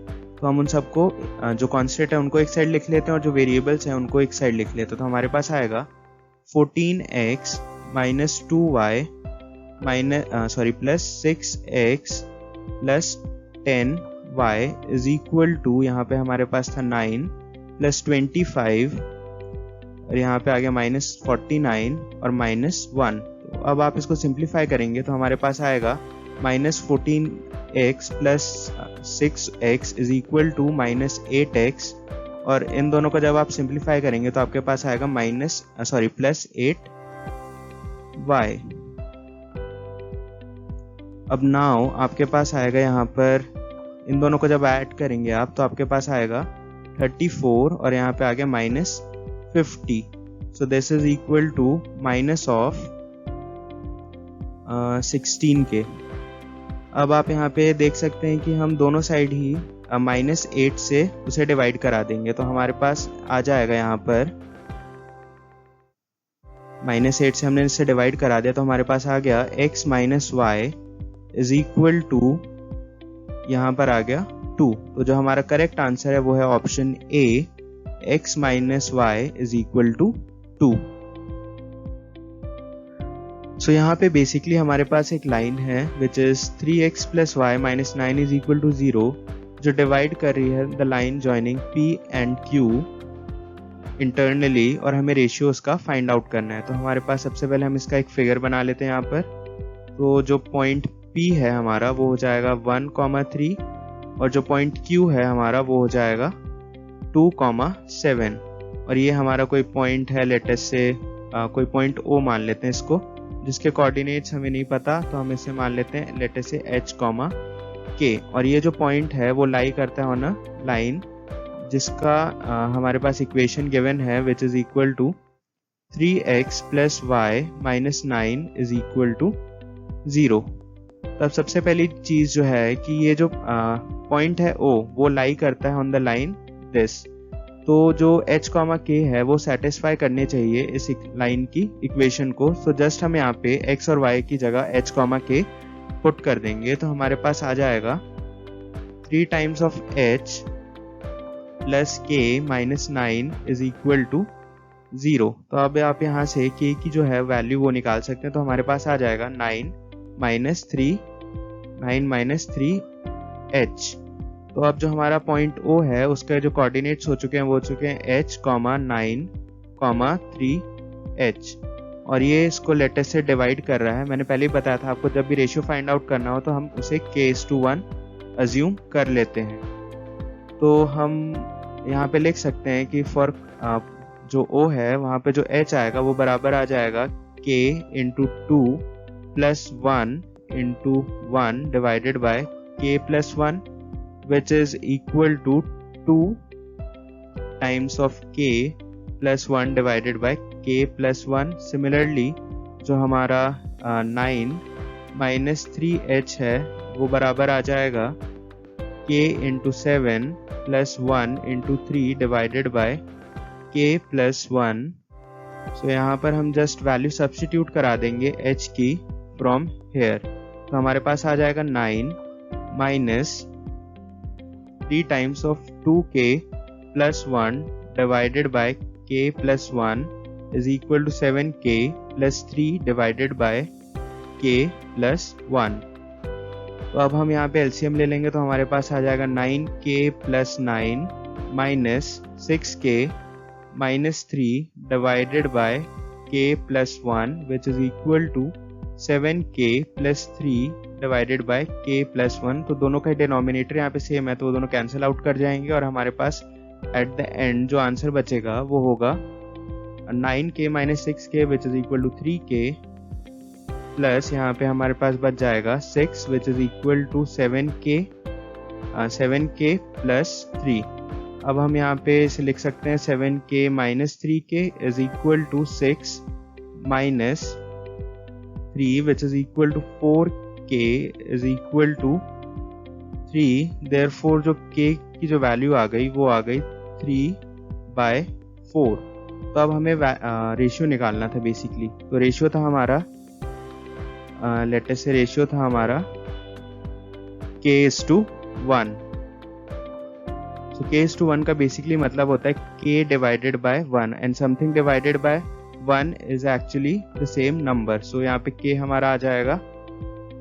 तो हम उन सबको जो कॉन्स्टेंट है उनको एक साइड लिख लेते हैं और जो वेरिएबल्स हैं उनको एक साइड लिख लेते हैं। तो हमारे पास आएगा 14x minus 2y plus 6x plus 10y is equal to, यहाँ पे हमारे पास था 9 प्लस 25 और यहाँ पे आ गया माइनस 49 और माइनस 1। तो अब आप इसको सिंप्लीफाई करेंगे तो हमारे पास आएगा minus 14x plus 6x is equal to minus 8x और इन दोनों को जब आप सिंप्लीफाई करेंगे तो आपके पास आएगा प्लस 8y। अब नाउ आपके पास आएगा यहाँ पर इन दोनों को जब ऐड करेंगे आप तो आपके पास आएगा 34 और यहाँ पे आ गया minus 50। So this is equal to minus of 16 K. अब आप यहाँ पे देख सकते हैं कि हम दोनों साइड ही माइनस 8 से उसे डिवाइड करा देंगे। तो हमारे पास आ जाएगा यहाँ पर माइनस 8 से हमने इसे डिवाइड करा दिया तो हमारे पास आ गया x minus y is equal to, यहाँ पर आ गया 2। तो जो हमारा करेक्ट आंसर है वो है option A, x minus y is equal to 2। So यहाँ पे बेसिकली हमारे पास एक लाइन है which is 3x plus y minus 9 is equal to 0 जो डिवाइड कर रही है the line joining P and Q internally और हमें रेशियो उसका फाइंड आउट करना है। तो हमारे पास सबसे पहले हम इसका एक फिगर बना लेते हैं यहाँ पर। तो जो पॉइंट P है हमारा वो हो जाएगा 1, 3 और जो पॉइंट Q है हमारा वो हो जाएगा 2,7 और ये हमारा कोई पॉइंट है, लेटेस्ट से कोई पॉइंट O मान लेते हैं इसको, जिसके कोऑर्डिनेट्स हमें नहीं पता तो हम इसे मान लेते हैं लेटेस्ट से H, K और ये जो पॉइंट है वो लाई करता है ऑन अ लाइन जिसका हमारे पास इक्वेशन गिवन है which is equal to 3x + y - 9 is equal to 0। तब सबसे पहली चीज जो है कि ये जो पॉइंट है O वो लाई करता है ऑन द लाइन दिस, तो जो H, K है वो सेटिस्फाई करने चाहिए इस लाइन की इक्वेशन को। सो जस्ट हम यहाँ पे x और y की जगह H, K पुट कर देंगे तो हमारे पास आ जाएगा 3 times of H + K - 9 is equal to 0। तो अब आप यहाँ से K की जो है वैल्यू वो निकाल सकते हैं, तो हमारे पास आ जाएगा 9 - 3H। तो अब जो हमारा पॉइंट O है उसका जो कोऑर्डिनेट्स हो चुके हैं वो हो चुके हैं H, 9, 3H और ये इसको लेटेस्ट से डिवाइड कर रहा है। मैंने पहले ही बताया था आपको, जब भी रेशियो फाइंड आउट करना हो तो हम उसे K/1 अज्यूम कर लेते हैं। तो हम यहाँ पे लिख सकते हैं कि फॉर जो O है वहाँ पे जो H आएगा वो बराबर आ जाएगा K × 2 + 1 × 1 divided by K + 1 which is equal to 2 times of K + 1 divided by K + 1। Similarly जो हमारा 9 - 3H है वो बराबर आ जाएगा K × 7 + 1 × 3 divided by K + 1। So यहाँ पर हम जस्ट वैल्यू सब्स्टिट्यूट करा देंगे H की फ्रॉम हेयर, तो हमारे पास आ जाएगा 9 - 3 times of 2K + 1 divided by K + 1 is equal to 7K + 3 divided by K + 1। तो अब हम यहाँ पे एलसीएम ले लेंगे तो हमारे पास आ जाएगा 9K + 9 - 6K - 3 divided by K + 1 which is equal to 7K + 3 divided by K + 1। तो दोनों का डिनोमिनेटर यहाँ पे सेम है तो दोनों कैंसिल आउट कर जाएंगे और हमारे पास एट द एंड जो आंसर बचेगा वो होगा 9K - 6K which is equal to 3K plus यहाँ पे हमारे पास बच जाएगा 6 विच इज इक्वल टू 7K + 3। अब हम यहाँ पे इसे लिख सकते हैं 7K - 3K is equal to 6 - 3 which is equal to 4K is equal to 3। therefore जो K की जो वैल्यू आ गई वो आ गई 3/4। तो अब हमें रेशियो निकालना था बेसिकली। तो रेशियो था हमारा लेटेस्ट से रेशियो था हमारा K/1। so K/1 का बेसिकली मतलब होता है K divided by 1 and something divided by 1 is actually the same number. So यहाँ पे K हमारा आ जाएगा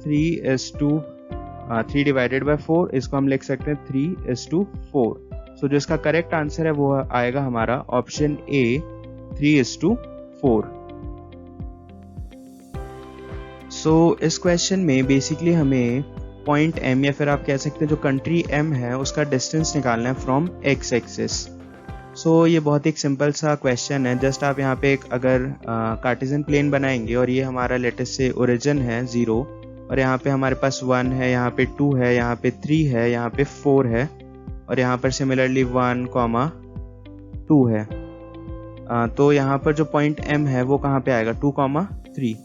3 डिवाइडेड बाय 4, इसको हम लिख सकते हैं 3/4। सो जो इसका करेक्ट आंसर है वो आएगा हमारा ऑप्शन A 3/4। सो इस क्वेश्चन में बेसिकली हमें पॉइंट M या फिर आप कह सकते हैं जो कंट्री M है उसका डिस्टेंस निकालना है फ्रॉम x एक्सिस। सो ये बहुत एक सिंपल सा क्वेश्चन है। जस्ट आप यहाँ पे एक अगर कार्टेशियन प्लेन बनाएंगे और ये हमारा लेटेस्ट से ओरिजिन है 0 और यहाँ पे हमारे पास 1 है, यहाँ पे 2 है, यहाँ पे 3 है, यहाँ पे 4 है और यहाँ पर सिमिलरली 1, 2 है। तो यहाँ पर जो पॉइंट M है वो कहाँ पे आएगा 2, 3।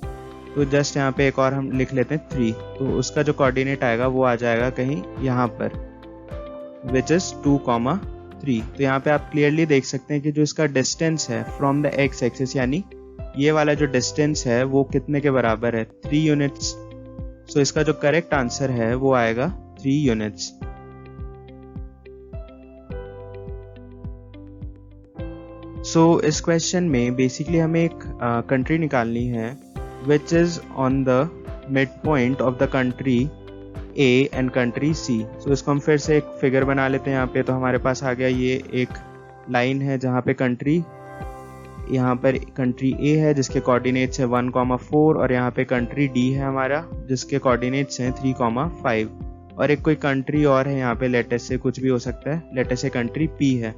तो जस्ट यहाँ पे एक और हम लिख लेते हैं 3, तो उसका जो कोऑर्डिनेट आएगा वो आ जाएगा कहीं यहाँ पर विच इज 2, 3। तो यहाँ पे आप क्लियरली देख सकते हैं कि जो इसका डिस्टेंस है फ्रॉम द x एक्सिस यानी ये वाला जो डिस्टेंस है वो कितने के बराबर है 3 यूनिट्स। सो इसका जो करेक्ट आंसर है वो आएगा 3 यूनिट्स। सो इस क्वेश्चन में बेसिकली हमें एक कंट्री निकालनी है which is on the midpoint of the country A and country C। so इसको हम फिर से एक फिगर बना लेते हैं यहाँ पे। तो हमारे पास आ गया ये एक लाइन है जहाँ पे कंट्री, यहाँ पर कंट्री A है जिसके कोऑर्डिनेट्स है 1, 4 और यहाँ पे कंट्री D है हमारा जिसके कोऑर्डिनेट्स हैं 3, 5 और एक कोई कंट्री और है यहाँ पे, लेटेस से कुछ भी हो सकता है, लेटेस से कंट्री P है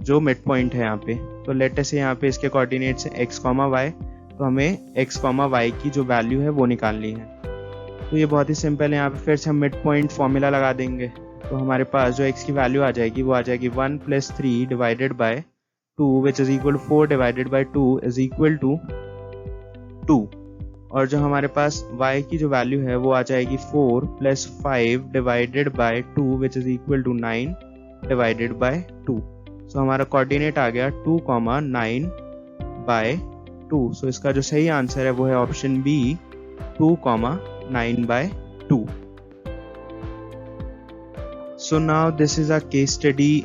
जो मिड पॉइंट है यहाँ पे। तो लेटेस से यहाँ पे इसके कोऑर्डिनेट्स है x, y, तो हमें x, y की जो वैल्यू है वो निकालनी है। तो ये बहुत ही सिंपल है, यहाँ पे फिर से हम मिड पॉइंट फॉर्मूला लगा देंगे। तो हमारे पास जो x की वैल्यू आ जाएगी वो आ जाएगी 1 + 3 divided by 2 which is equal 4 divided by 2 is equal to 2। और जो हमारे पास y की जो वैल्यू है वो आ जाएगी 4 + 5 divided by 2 which is equal to 9 divided by 2। So हमारा कोऑर्डिनेट आ गया 2, 9 बाय 2। सो इसका जो सही आंसर है वो है option B 2, 9 by 2। So now this is a case study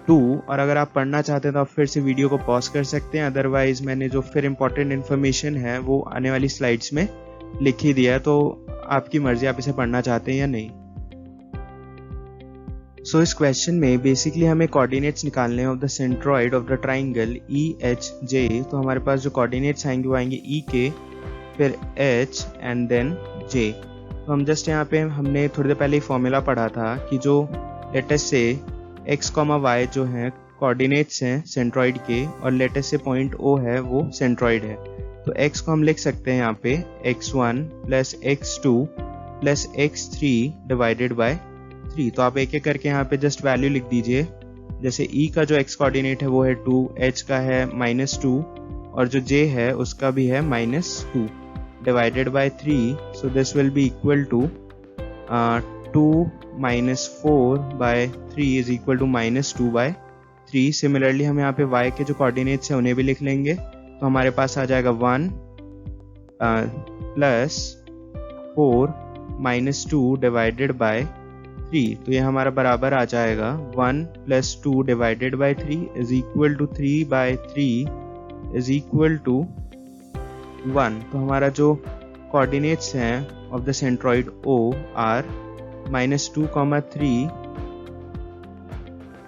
2। और अगर आप पढ़ना चाहते हैं तो आप फिर से वीडियो को पॉज कर सकते हैं, अदरवाइज मैंने जो फिर इंपॉर्टेंट इन्फॉर्मेशन है वो आने वाली स्लाइड्स में लिख ही दिया है, तो आपकी मर्जी आप इसे पढ़ना चाहते हैं या नहीं। सो इस क्वेश्चन में बेसिकली हमें कोऑर्डिनेट्स निकालने हैं of the centroid of the triangle EHJ। तो हमारे पास जो कोऑर्डिनेट्स आएंगे वो आएंगे E के, फिर H एंड देन J। तो हम जस्ट यहाँ पे हमने थोड़ी देर पहले ही फॉर्मूला पढ़ा था कि जो लेटेस्ट से x, y जो है कोऑर्डिनेट्स हैं सेंट्रॉइड के, और लेटेस्ट से पॉइंट O है वो सेंट्रॉइड है। तो x को हम लिख सकते हैं यहाँ पे x1 + x2 + x3 divided by 3। तो आप एक एक करके यहाँ पे जस्ट वैल्यू लिख दीजिए। जैसे E का जो x कोऑर्डिनेट है वो है 2, H का है -2 और जो J है उसका भी है -2 divided by 3। So this will be equal to 2 - 4 by 3 is equal to -2 by 3। Similarly हम यहाँ पे y के जो कोऑर्डिनेट्स हैं उन्हें भी लिख लेंगे। तो हमारे पास आ जाएगा 1 + 4 - 2 डिवाइडेड बाय 3। तो ये हमारा बराबर आ जाएगा 1 + 2 divided by 3 is equal to 3 by 3 is equal to 1। तो हमारा जो कोऑर्डिनेट्स हैं of the centroid O are -2,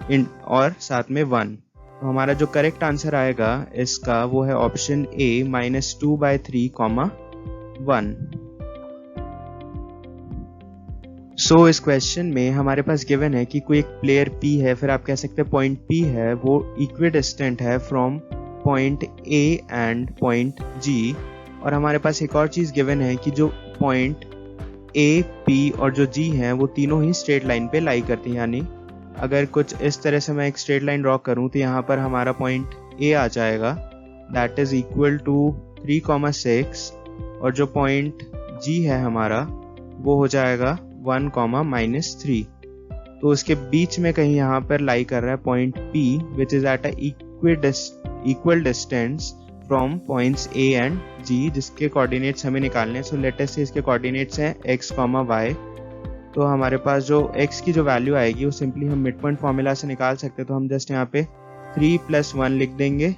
3 और साथ में 1। तो हमारा जो करेक्ट आंसर आएगा इसका वो है ऑप्शन A -2 बाय 3, 1। सो इस क्वेश्चन में हमारे पास गिवन है कि कोई एक प्लेयर P है, फिर आप कह सकते हैं पॉइंट P है वो इक्विडिस्टेंट है from point A and point G। और हमारे पास एक और चीज गिवन है कि जो पॉइंट A, P और जो G हैं वो तीनों ही स्ट्रेट लाइन पे लाई करती हैं। यानी अगर कुछ इस तरह से मैं एक स्ट्रेट लाइन ड्रॉ करूं तो यहाँ पर हमारा पॉइंट A आ जाएगा, दैट इज इक्वल टू 3, 6 और जो पॉइंट G है हमारा वो हो जाएगा 1, -3। तो उसके बीच में कहीं यहाँ पर लाई कर रहा है point P which is at equal distance from points A and G, जिसके कोऑर्डिनेट्स हमें निकालने हैं। सो लेटेस्ट से इसके कोऑर्डिनेट्स हैं x, y। तो हमारे पास जो x की जो वैल्यू आएगी वो सिंपली हम मिड पॉइंट फॉर्मूला से निकाल सकते हैं। तो हम जस्ट यहाँ पे 3 + 1 लिख देंगे,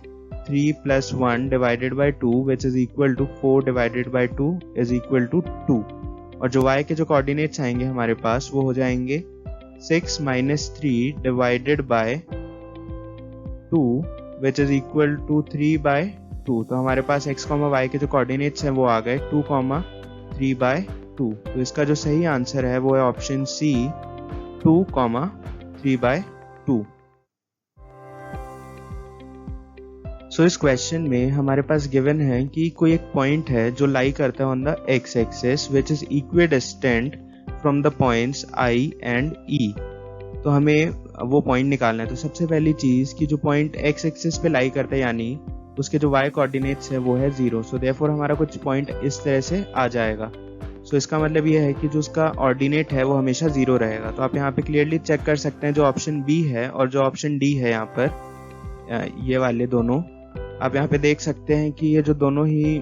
3 + 1 divided by 2 which is equal to 4 divided by 2 is equal to 2। और जो y के जो कोऑर्डिनेट्स आएंगे हमारे पास वो हो जाएंगे 6 - 3 divided by 2 which is equal to 3 by 2। तो हमारे पास x, y के जो कोऑर्डिनेट्स हैं वो आ गए 2, 3 बाय 2। तो इसका जो सही आंसर है वो है ऑप्शन C 2, 3 बाय 2। सो इस क्वेश्चन में हमारे पास गिवन है कि कोई एक पॉइंट है जो लाई करता है on the x axis which is equidistant from the points I and E। तो हमें वो पॉइंट निकालना है। तो सबसे पहली चीज कि जो पॉइंट x एक्सिस पे लाई करता है यानी उसके जो y कोऑर्डिनेट्स है वो है 0। सो देयरफॉर हमारा कुछ पॉइंट इस तरह से आ जाएगा। सो इसका मतलब ये है कि जो उसका ऑर्डिनेट है वो हमेशा 0 रहेगा। तो आप यहाँ पे क्लियरली चेक कर सकते हैं जो ऑप्शन B है और जो ऑप्शन D है, यहाँ पर ये वाले दोनों आप यहाँ पे देख सकते हैं कि ये जो दोनों ही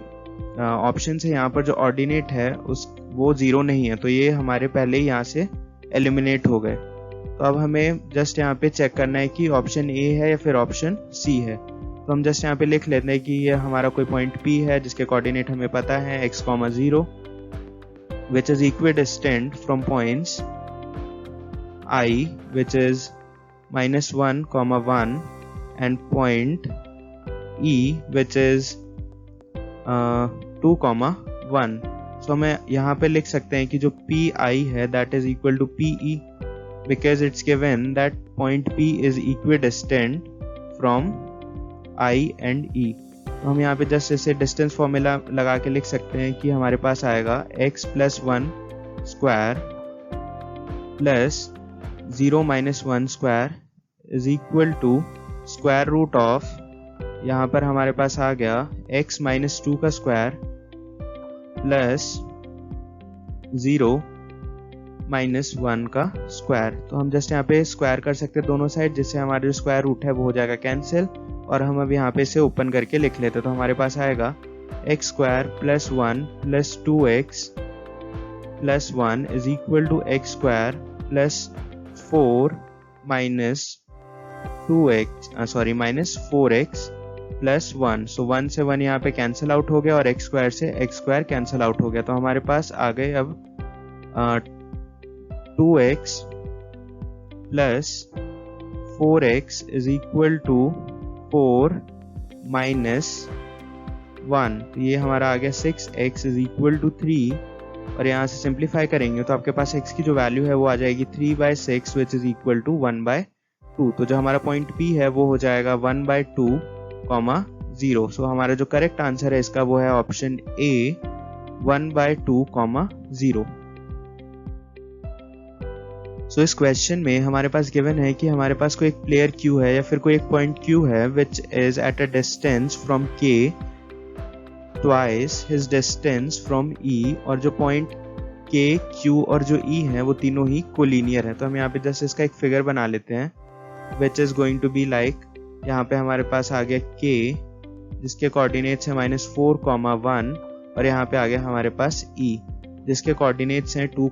ऑप्शन है यहाँ पर जो ऑर्डिनेट है वो 0 नहीं है। तो ये हमारे पहले ही यहाँ से एलिमिनेट हो गए। तो अब हमें जस्ट यहाँ पे चेक करना है कि ऑप्शन A है या फिर ऑप्शन C है। तो हम जस्ट यहाँ पे लिख लेते हैं कि ये हमारा कोई पॉइंट P है जिसके कोऑर्डिनेट हमें पता है x, 0 which is equidistant from points I which is -1, 1 and point E which is 2, 1. सो हमें यहाँ पे लिख सकते हैं कि जो पी आई है that is equal to P E, because it's given that point P is equidistant from I and E. तो हम यहाँ पे जस्ट इसे डिस्टेंस फॉर्मूला लगा के लिख सकते हैं कि हमारे पास आएगा x plus 1 square plus 0 minus 1 square is equal to square root of, यहाँ पर हमारे पास आ गया x माइनस 2 का स्क्वायर प्लस 0 माइनस 1 का स्क्वायर। तो हम जस्ट यहाँ पे स्क्वायर कर सकते हैं दोनों साइड, जिससे हमारा जो स्क्वायर रूट है वो हो जाएगा कैंसिल, और हम अब यहाँ पे इसे ओपन करके लिख लेते हैं। तो हमारे पास आएगा x square plus 1 plus 2x plus 1 is equal to x square plus 4 minus 4x plus 1। So 1 से 1 यहाँ पे कैंसिल आउट हो गया और एक्स स्क्वायर से एक्स स्क्वायर कैंसिल आउट हो गया। तो हमारे पास आ गए अब 2x plus 4x is equal to 4 minus 1। तो ये हमारा आ गया 6x इज इक्वल टू 3, और यहाँ से सिंप्लीफाई करेंगे तो आपके पास x की जो वैल्यू है वो आ जाएगी 3/6 विच इज इक्वल टू 1/2। तो जो हमारा पॉइंट P है वो हो जाएगा 1/2, 0। सो हमारा जो करेक्ट आंसर है इसका वो है ऑप्शन A 1/2, 0। सो इस क्वेश्चन में हमारे पास गिवन है कि हमारे पास कोई एक प्लेयर Q है या फिर कोई एक पॉइंट Q है which is at a distance from K twice his distance from E, और जो पॉइंट K, Q और जो E है वो तीनों ही कोलिनियर है। तो हम यहाँ पे जस्ट इसका एक फिगर बना लेते हैं which is going to be like, यहाँ पे हमारे पास आ गया K जिसके कोऑर्डिनेट्स है -4, 1, और यहाँ पे आ गया हमारे पास E जिसके कोऑर्डिनेट्स हैं 2,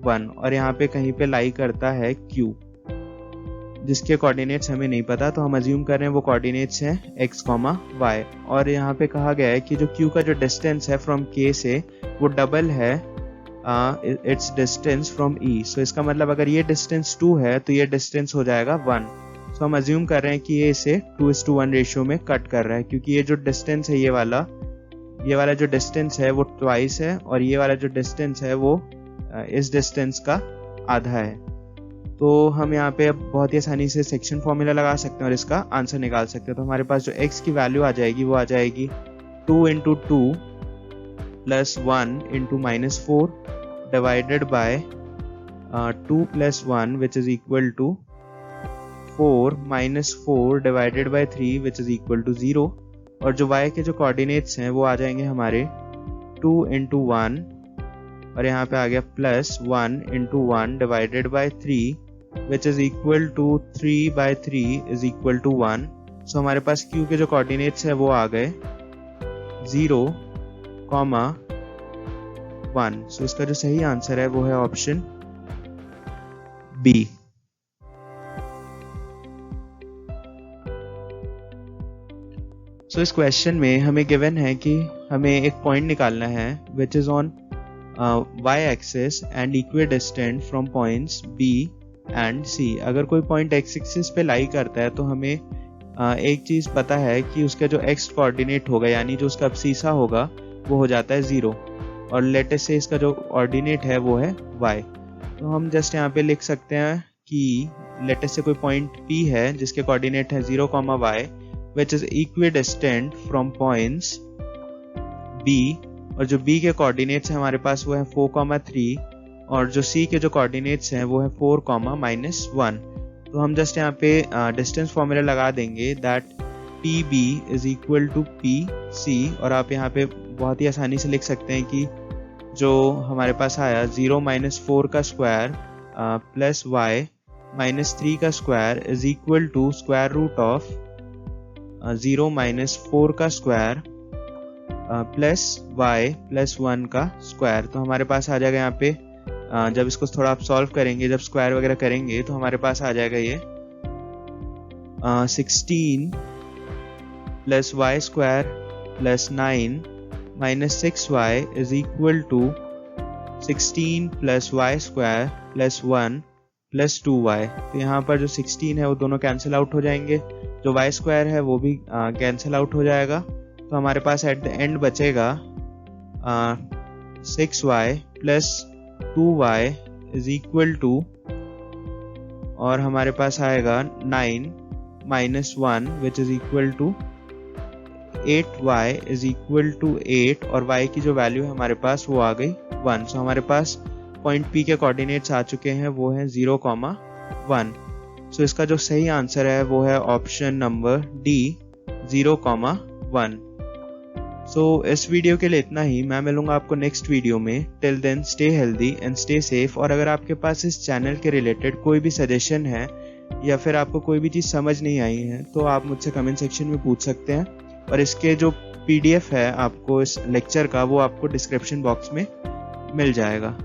1, और यहाँ पे कहीं पे लाई करता है Q जिसके कोऑर्डिनेट्स हमें नहीं पता, तो हम अज्यूम कर रहे हैं वो कोऑर्डिनेट्स हैं x, y। और यहाँ पे कहा गया है कि जो Q का जो डिस्टेंस है फ्रॉम K से वो डबल है इट्स डिस्टेंस फ्रॉम E। सो इसका मतलब अगर ये डिस्टेंस 2 है तो ये डिस्टेंस हो जाएगा 1। सो हम अज्यूम कर रहे हैं कि ये इसे 2:1 रेशियो में कट कर रहा है, क्योंकि ये जो डिस्टेंस है ये वाला जो डिस्टेंस है वो ट्वाइस है, और ये वाला जो डिस्टेंस है वो इस डिस्टेंस का आधा है। तो हम यहाँ पे अब बहुत ही आसानी से सेक्शन फॉर्मूला लगा सकते हैं और इसका आंसर निकाल सकते हैं। तो हमारे पास जो x की वैल्यू आ जाएगी वो आ जाएगी 2 × 2 plus 1 × -4 divided by 2 + 1 which is equal to 4 - 4 divided by 3 which is equal to 0, और जो y के जो कोऑर्डिनेट्स हैं वो आ जाएंगे हमारे 2 × 1, और यहाँ पे आ गया plus 1 × 1 divided by 3 which is equal to 3/3 is equal to 1। So हमारे पास Q के जो कोऑर्डिनेट्स है वो आ गए 0, 1। सो इसका जो सही आंसर है वो है ऑप्शन B। सो इस क्वेश्चन में हमें गिवन है कि हमें एक पॉइंट निकालना है which is on y axis and equidistant from points B and C। अगर कोई पॉइंट x एक्सिस पे लाई करता है तो हमें एक चीज पता है कि उसका जो x कोऑर्डिनेट होगा, यानी जो उसका abscissa होगा वो हो जाता है 0, और लेटेस्ट से इसका जो ऑर्डिनेट है वो है y। तो हम जस्ट यहाँ पे लिख सकते हैं कि लेटेस्ट से कोई पॉइंट P है जिसके कोऑर्डिनेट है 0, y which is equidistant from points B, और जो B के कोऑर्डिनेट्स है हमारे पास वो है 4, 3, और जो C के जो कोऑर्डिनेट्स हैं वो है 4, -1। तो हम जस्ट यहाँ पे डिस्टेंस फॉर्मूला लगा देंगे that PB is equal to PC, और आप यहाँ पे बहुत ही आसानी से लिख सकते हैं कि जो हमारे पास आया 0 - 4 का स्क्वायर प्लस y -3 का square is equal to square root of 0 - 4 का स्क्वायर प्लस y प्लस 1 का स्क्वायर। तो हमारे पास आ जाएगा यहाँ पे जब इसको थोड़ा आप सॉल्व करेंगे, जब स्क्वायर वगैरह करेंगे तो हमारे पास आ जाएगा ये 16 plus y square plus 9 minus 6y is equal to 16 plus y square plus 1 plus 2y। तो यहाँ पर जो 16 है वो दोनों कैंसिल आउट हो जाएंगे, जो y स्क्वायर है वो भी कैंसिल आउट हो जाएगा। तो हमारे पास एट द एंड बचेगा 6y plus 2y is equal to, और हमारे पास आएगा 9 minus 1 which is equal to 8y is equal to 8, और y की जो वैल्यू है हमारे पास वो आ गई 1। सो हमारे पास पॉइंट P के कोऑर्डिनेट्स आ चुके हैं, वो है 0,1। सो इसका जो सही आंसर है वो है ऑप्शन नंबर डी 0,1। सो इस वीडियो के लिए इतना ही। मैं मिलूंगा आपको नेक्स्ट वीडियो में। Till then stay healthy and stay safe. और अगर आपके पास इस चैनल के रिलेटेड कोई भी सजेशन है या फिर आपको कोई भी चीज़ समझ नहीं आई है तो आप मुझसे कमेंट सेक्शन में पूछ सकते हैं, और इसके जो PDF है आपको इस लेक्चर का वो आपको डिस्क्रिप्शन बॉक्स में मिल जाएगा।